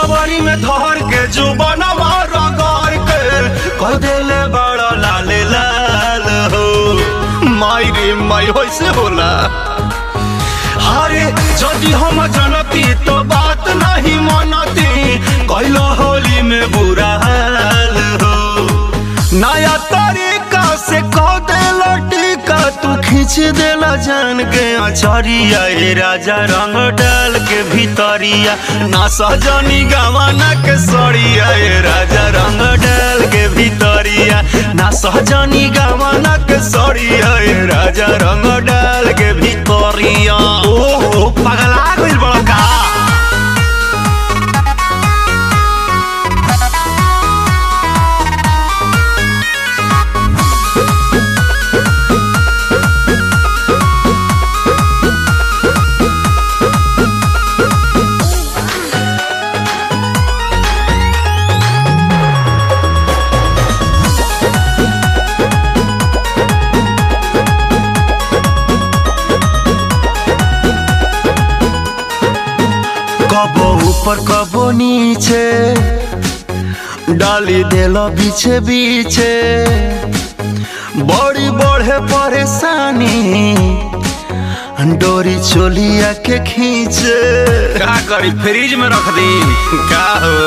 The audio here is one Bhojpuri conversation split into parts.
जवानी में धर के जो बनवा रगड़ के कह देले बड़ा लाल लाल हो। माई रे माई होइसे होला। अरे जदि हम जनती तो बात नहीं मनती कैलो होली में बुरा हाल हो। नया तरीका से कह देला टीका तू खींच देला जान के अचरिया। ए राजा रंग डाल के भीतरिया ना सहजनी गवाना के सड़िया। ए राजा रंग डाल के भीतरिया ना सहजनी गवाना के सड़िया। ए राजा रंग डाल के भीतरिया। ओहो पगला गइल बड़का। कबो ऊपर कबो नीचे डाली देला बीचे बीचे बड़ी बढ़े परेशानी डोरी चोलिया के खींचे। का करी फ्रिज में रख दी का हो।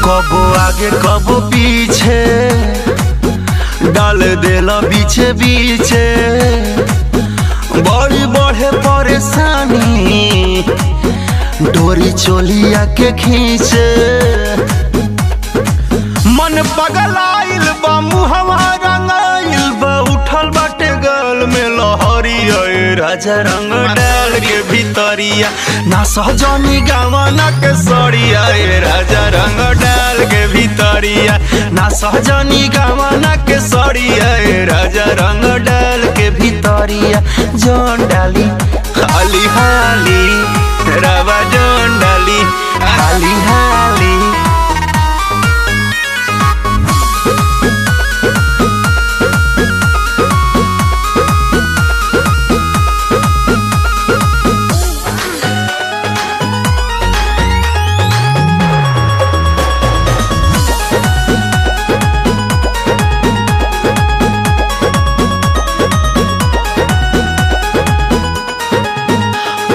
कबो आगे कबो पीछे डाल देला बीचे बीचे बड़ी बढ़े परेशानी डोरी चोलिया के खींचे। मन पगलाइल बा मुहवा रंगाइल बा उठल बाटे गल में लहरिया। ए राजा रंग डाल के भीतरिया ना सहजनी गवाना के सड़िया। ए राजा रंग डाल के भीतरिया ना सहजनी गवाना के सड़िया। ए राजा रंग डाल के भीतरिया जौन डाली हाली हाली रवा जौन डाली हाली हाली।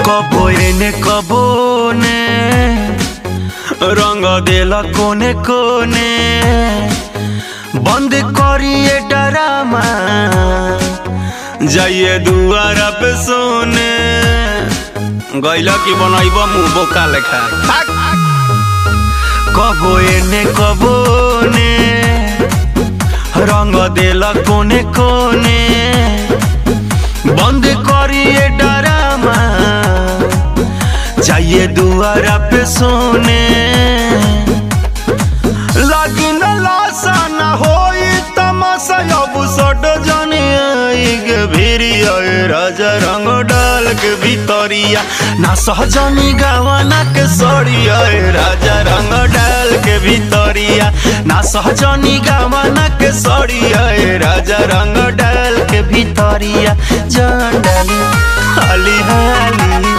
कबो एने कबो ने रंग देला कोने कोने बंद करिए डरामा जाइए दुआरा पे सोने। गैला की बनाइब मुँह बोका लेखा। कबो एने कबो ने रंग देला कोने कोने बंद करिए डरामा जाइए दुआरा पे सोने। लगी न लाशा न होई तमाशा अब सट जाने आई गे भिरिया। ए राजा रंग डाल के भीतरिया ना सहजनी गवाना के सड़िया। ए राजा रंग डाल के भीतरिया ना सहजनी गवाना के सड़िया। ए राजा रंग डाल के भीतरिया जान डाली हाली हाली।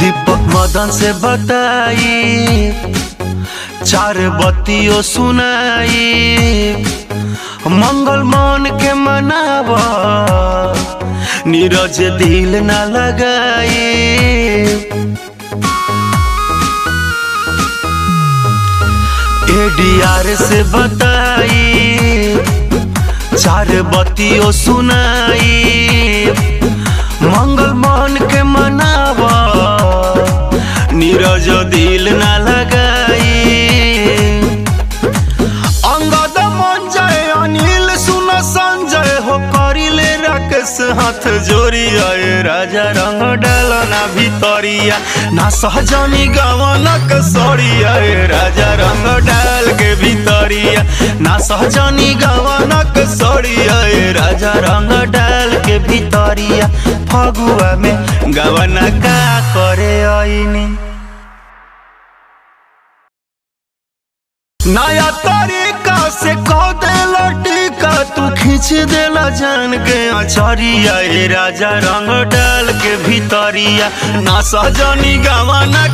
दीपक मदन से बताई चार बत्तियों सुनाई मंगल मन के मनावा नीरज दिल ना लगाई। एडीआर से बताई चार बत्तियों सुनाई मंगल मन के मनावा नीरज दिल ना लगाई। अंगद मन जाए अनिल सुन संजय हो करिले राकेश हाथ जोड़ी। आए राजा रंग डालना भितरिया ना सहजनी गवनक सड़िया राजा रंग डाल के भितरिया ना सहजनी गवनक सड़िया राजा रंग डाल के भितरिया फगुआ में गवना का करे आईनी नया तरीका से कह देला टीका तू खींच देला जान के अचरिया राजा रंग डाल के भितरिया ना सहजनी गवाना